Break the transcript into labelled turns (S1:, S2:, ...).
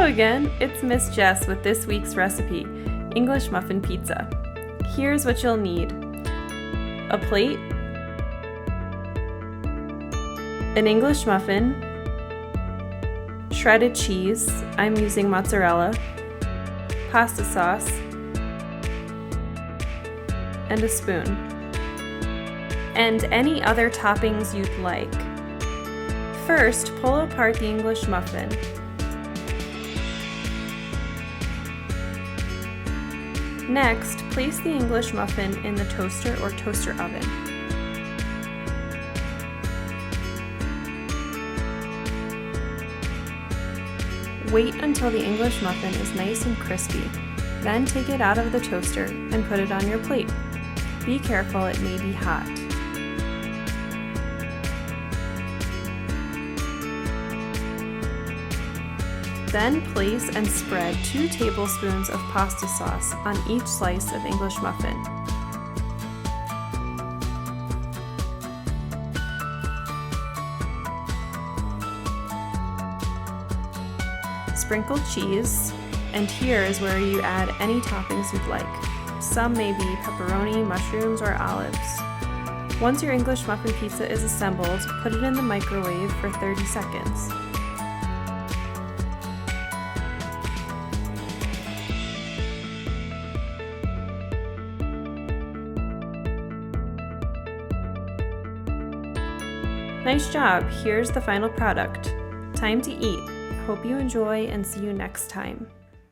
S1: again, it's Miss Jess with this week's recipe, English muffin pizza. Here's what you'll need: a plate, an English muffin, shredded cheese, I'm using mozzarella, pasta sauce, and a spoon, and any other toppings you'd like. First, pull apart the English muffin. Next, place the English muffin in the toaster or toaster oven. Wait until the English muffin is nice and crispy. Then take it out of the toaster and put it on your plate. Be careful, it may be hot. Then place and spread 2 tablespoons of pasta sauce on each slice of English muffin. Sprinkle cheese, and here is where you add any toppings you'd like. Some may be pepperoni, mushrooms, or olives. Once your English muffin pizza is assembled, put it in the microwave for 30 seconds. Nice job! Here's the final product. Time to eat. Hope you enjoy and see you next time.